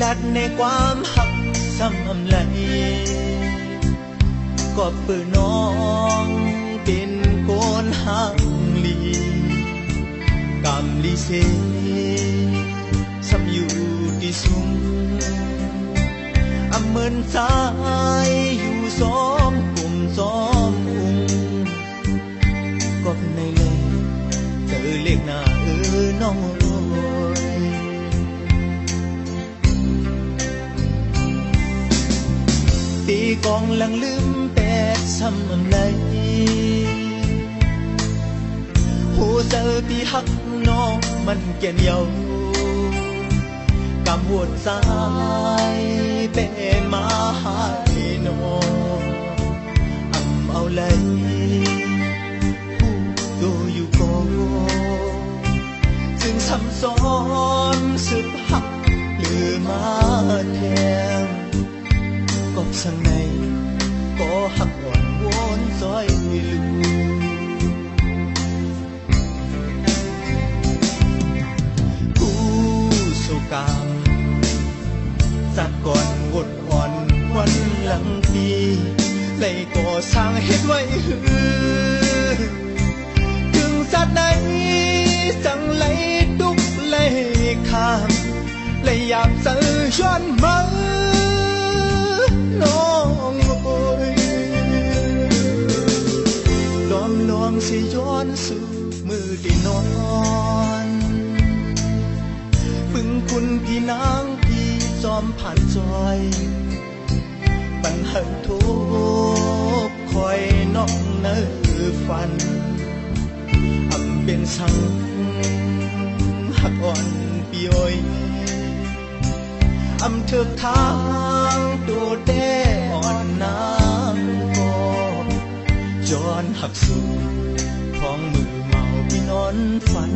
ลัดในความหักซ้ำอำไหลก็เปิดน้องเป็นโกนหางลีกำลีเซซ้ำอยู่ที่สูงอำเมินสายอยู่ซ้อมกลุ่มซ้อมอุ้งก็ในเล่เจอเล็กหน้าน้องรวยตีกองหลังลืมแปดซ้ำอำไหลหูเจอที่หักน้องมันแก่นเยากำหวดสายเป็นมาหายน้องอำเอาเลยผู้ตัวอยู่ก่อนซึ่งซ้ำซ้อนสืบหักหรือมาแทงก็สังในก็หักอ่อนวอนซอยลูผู้โศกามสัดก่อนวดอ่อนวันหลังปีเลยก็สร้างเหตุไว้ถึงสัตว์ไหนสั่งไหลดุกเลยข้ามเลยอยากเจอย้อนมาน้องโอยลอมสิย้อนสู่มือที่นอนพึ่งคุณพี่นางพี่จอมผ่านจอยปัญหาทุกคอยน้องเนื้อฟันอำเป็นสังหักอ่อนปีโอยอำเถิกทางตัวเด้อ่อนน้ำก็ย้อนหักสู่ของมือเมาพี่นอนฝัน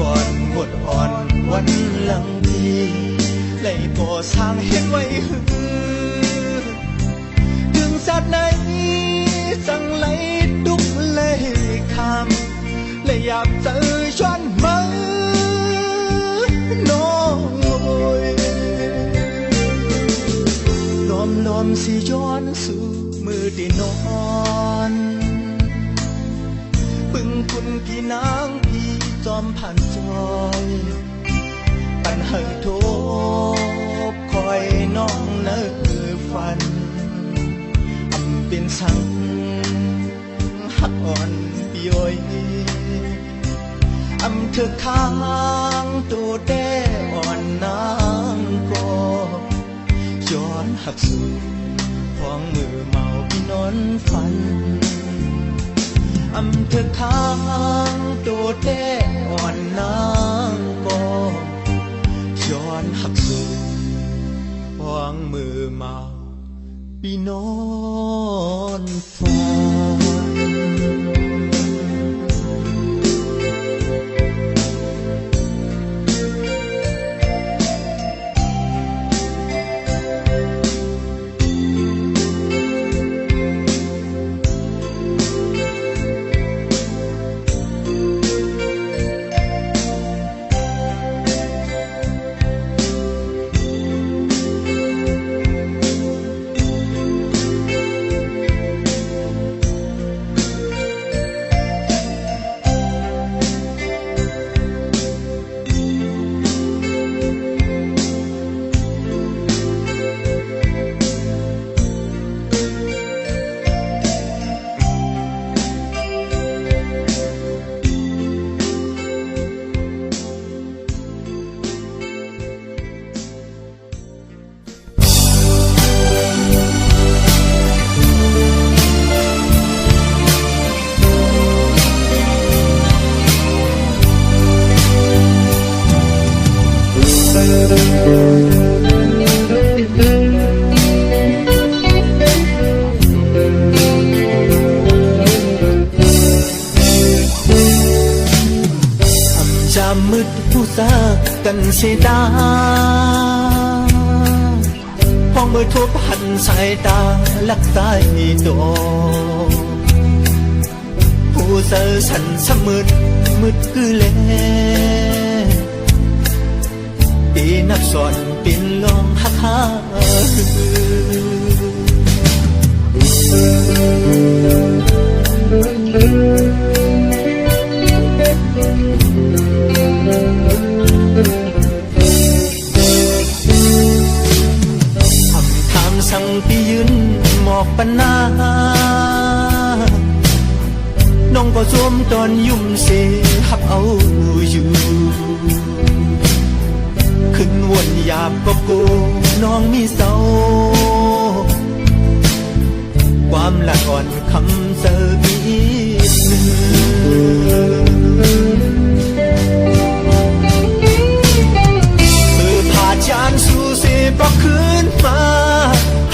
ก่อนหมดอ่อนวันหลังทีเลยก่อสร้างเหตุไว้ถึงสัตว์ไหนสั่งไหลดุกเลยข้ามเลยอยากเจอย้อนมาน้องโอยลอมสิย้อนสู่มือที่นอนพึ่งคุณพี่นางพี่จอมผ่านจอยปัญหาทุกคอยน้องเนื้อฟันอำเป็นสังหักอ่อนปีโอยอำเถิกทางตัวแด้อ่อนนางก็ย้อนหักสู่ของมือเมาพี่นอนฝันอำเถิกทางตัวแด้อ่อนนางก็ย้อนหักสู่วางมือเมาพี่นอนฝัน เสตาพ้องเมื่อทบหันสายตาลักสายตัวผู้เสือสันสมืดมืดคือแลปีนับสอนปินลองฮักฮาสั่งปียืนหมอกปันนาน้องก็สวมตอนยุ่มเสหักเอาอยู่ขึ้นวนหยาบก็โกน้องมีเศร้าความละอ่อนคำเสอมีหนึ่งผ่าจานสู่เสบอกคืนมา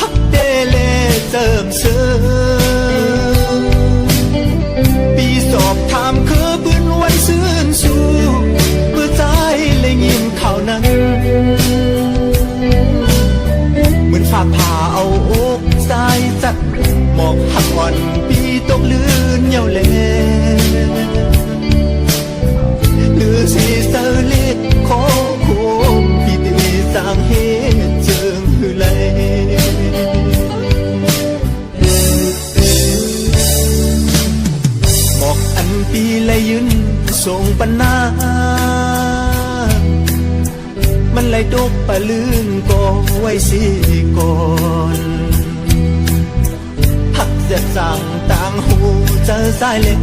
ฮักเดเลเติมเสริมปีสอบถามคือปืนวันซื่นสู่เมื่อใจเลยยิ้มข่าวนั้นเหมือนฝากผ่าเอาอกสายสัตว์หมอกหักอ่อนปีตกลื่นเยาแลหรือสีเสเลขอโคมพี่ตีสร้างเหตุเจิงหือไหลหมอกอันปีเลยยืนส่งปันนามันเลยตกปะลื่นก็ไว้สิก่อนหักเสียสั่งต่างหูเจอสายเล่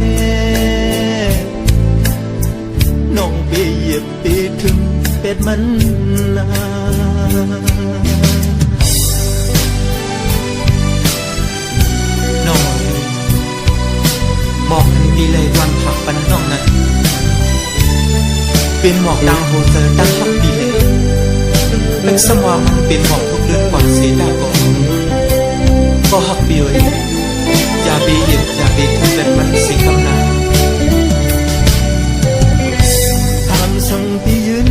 น้องปีเหยียบปีถึงเป็ดมันนาน้องหมอกอันปีเลยวันผักปันน้องนั้นเป็นหมอกต่างหูเจอตั้งหักปีเลยเป็นสมองมันเป็นหมอกทุกเรื่องกว่าเสียดายก็หักปีเลยอย่าบีเหยียบอย่าบีถึงเป็ดมันสิคำนาสั่งพี่ยืน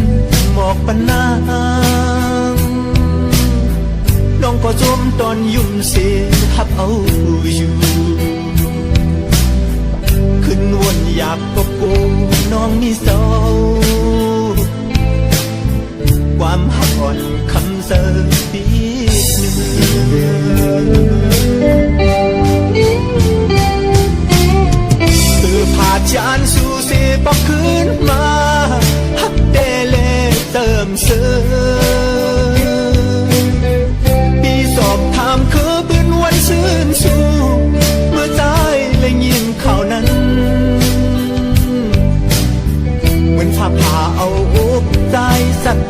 หมอกปันนางน้องก็จมตอนยุ่มเสียหับเอาอยู่ขึ้นวนหยาบก็โกน้องมีเศร้าความหักอ่อนคำเสอปีหนึ่งผ่าจานสู่เสบอกคืนมาฮักเดเลเติมเสริมปีสอบถามคือปืนวันซื่นสู่เมื่อใจเลยยินข่าวนั้นเหมือนฟ้าผ่าเอาอกใจสัตว์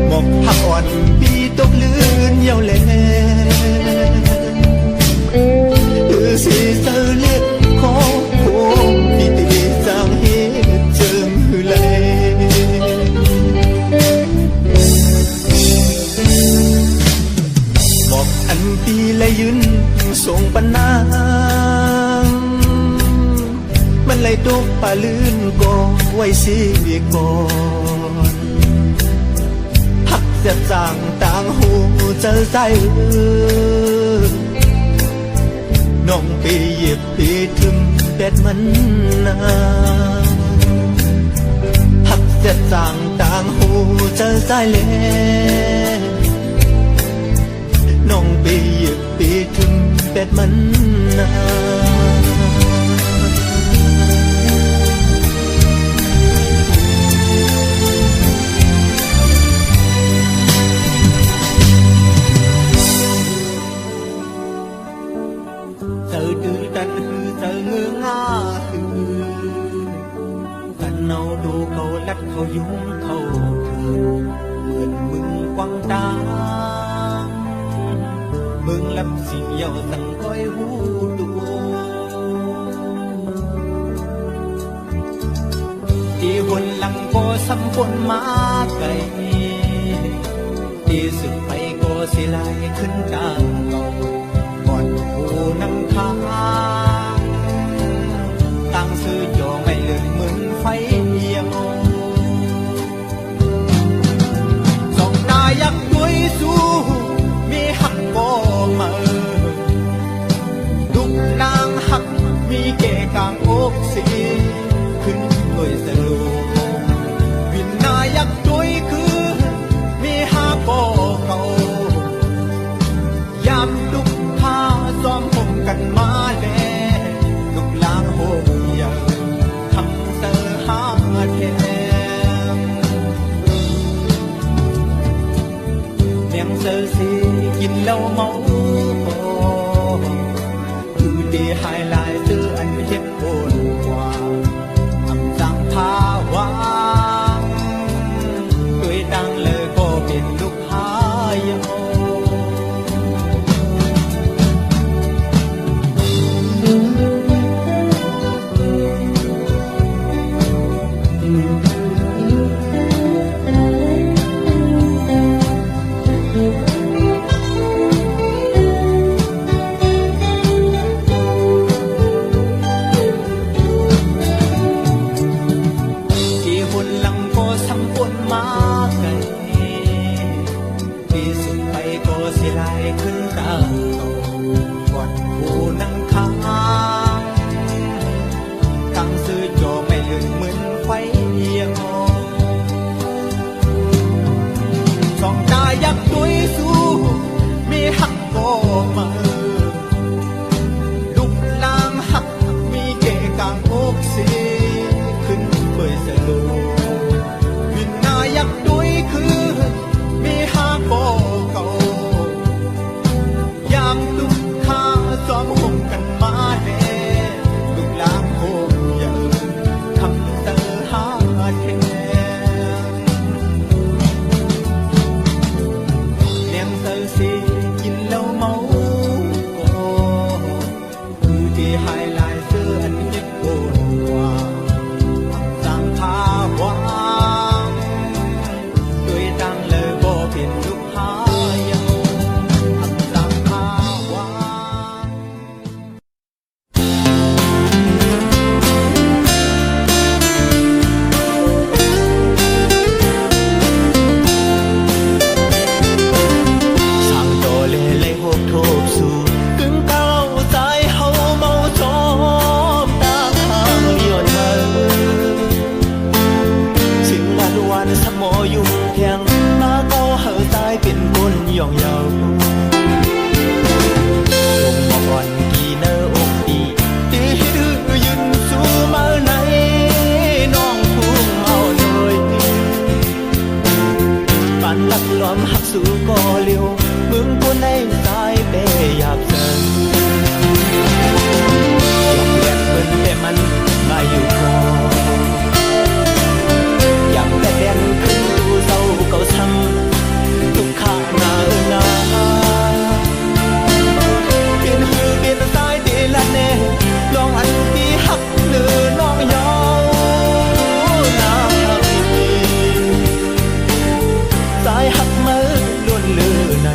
หมอกหักอ่อนปีตกลื่นเยาแลสีเสือเลือดขอโคมปีตีสร้างเหตุเจิงหือไหลหมอกอันปีเลยยืนส่งปันนางมันเลยตกป่าลื่นก็ไว้สิก่อนหักเสียจางต่างหูเจอใจน้องไปเหยียบปีถึงเป็ดมันนาหักเสียจางต่างหูเจอใจเล่น้องไปเหยียบปีถึงเป็ดมันนาเขายุ่งเขาเถื่อนเหมือนมึงกวางตามึงลับสิ่งเยาสั่งคอยหูดูที่บนหลังก็สัมปนมาไกลที่สุดไปก็สิลายขึ้นกลางเราก่อนหูนำทางตั้งซื้อจอไม่เลือนเหมือนไฟเดียว กินเหล้าเมาคือดีหายหลายซื้ออันเฮ็ดโอนกว่าทำสังภาวะตัวดังเลยก็เป็นลูกหายโอขึ้นตาโตวัดผู้นั่งค้างทั้งซื้อโจไม่ลื่นเหมือนไฟโอสองตายักดุยสู้มีหักโกมาลุกลางหักมีเกกางอกสีขึ้นเบยสลูวินนายักดุยคือมีหักโกเก่าลูกค้าซ้อมคงกันมาแน่ลูกหลานคงอย่าคำเตอหาแทนเลี้ยงเตอสีกินเหล้าเมาก็คือที่หายหลายเสื้ออันเย็บโกนว่าสร้างภาวะด้วยดังเลยบ่เป็นลูกหายย่องเยาลงมาอ่อนกีเนออกดีที่ดื้อยืนสู้มาไหนน้องทุ่งเอาหน่อยปานลักล้อมหักสู่ก่อเลี้ยวมึงผู้ในสายเปอยากเจอยอมเล่นเหมือนแต่มันมาอยู่คออยากแต่แดนขึ้นดูเศร้าเก่าช้ำทุกข้าหน้าเปลี่ยนหือเปลี่ยนสายดีละเน่ลองอันที่หักหรือน้องยาวน้ำสายหักมือล้วนเลือใน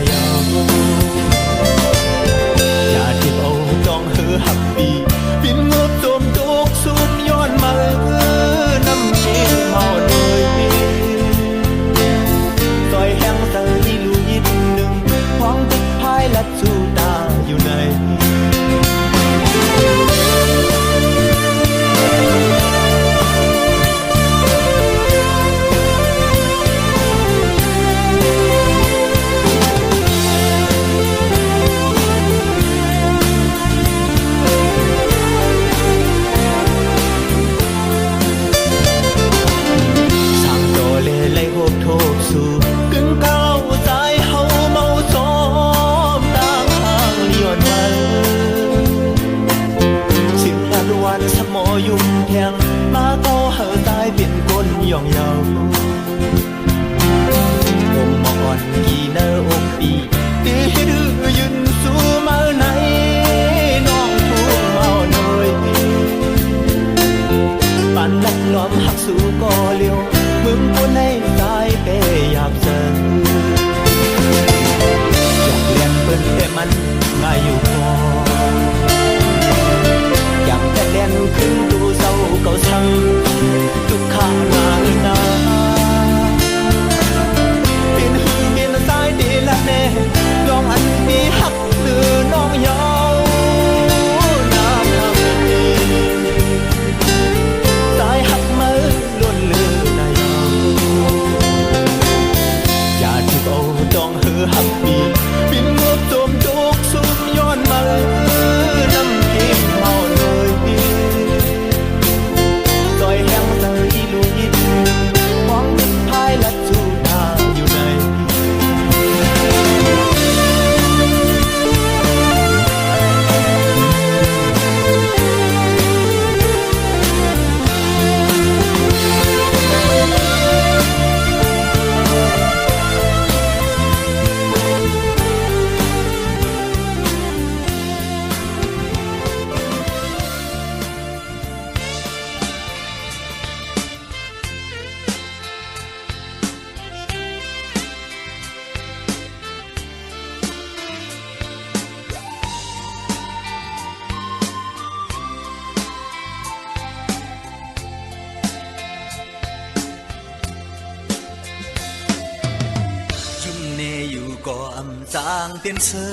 จางเตียนเสื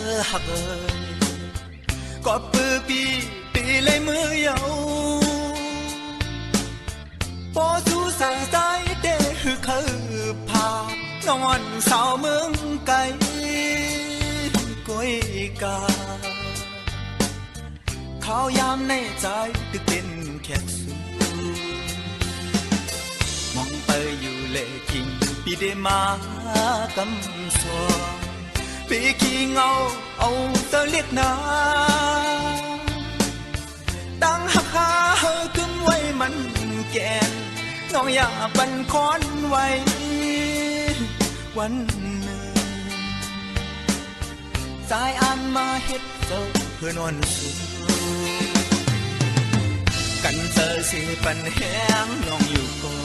อหักเอ่ยกอดปือปีเลยมือเยาพอสู้สายใจเด้คือคือพานอนสาวเมืองไกลก้อยกาข้าวยามในใจตึกเป็นแขกสูมองไปอยู่เลกิงปีเดมากำสวปีขี้เงาเอาเตอเรียกนาตั้งหักหาเฮอกึ่งไว้มันแกนน้องอย่าบันคอนไว้วันหนึ่งสายอ่านมาเฮ็ดเจ้าเพื่อนอนสูกันเจอสิปันแห้งน้องอยู่ก่อ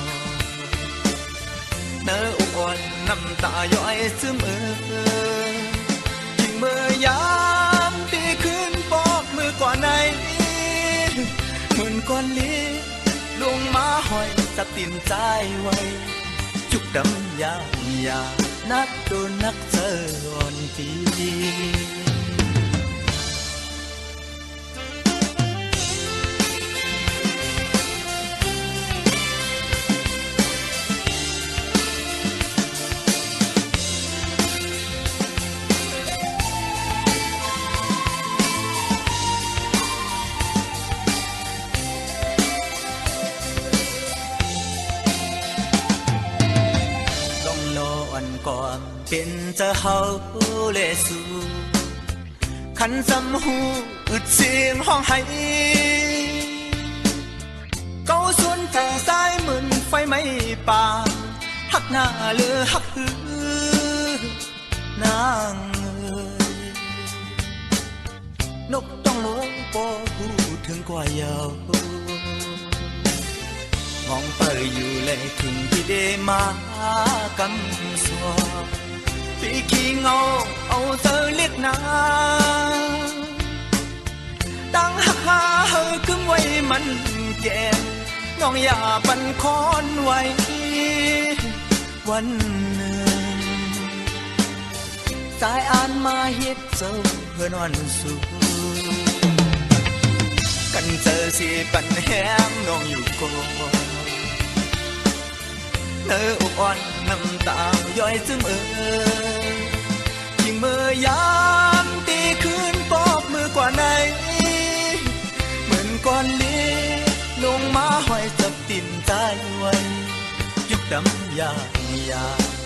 นเนื้ออุอ่อนน้ำตาย้อยซึมยิ่งเมื่อยามตีขึ้นปอกมือก่อนไหนเหมือนก้อนลิ้นลงมาห้อยจับตีนใจไว้จุกดำยานักโดนนักเจออ่อนปีก่อนเป็นจะเฮาเลสูขันจำหูอึดเสียงห้องไห้เก้าส่วนทางซ้ายเหมือนไฟไม่ป่าหักหน้าเลือหักหือนางนกต้องลงปอหูถึงกว่าเยามองไปอยู่เลยถึงที่ได้มากำสวปีขี้เงาเอาเธอเรียกนาตั้งหักหาเฮอกึ่งไว้มันแก่น้องอย่าปันคอนไว้วันหนึ่งสายอ่านมาเฮ็ดเจ้าเพื่อนอนสูกันเจอสิปันแห้งน้องอยู่ก่อนเนื้ออุอ่อนน้ำตาย้อยซึมยิ่งเมื่อยามตีคืนปอบมือกว่าไหนเหมือนก้อนลิ้นลงมาห้อยจับติ่นใจไว้ยุกดำยา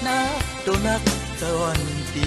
นักตัวนักจนปี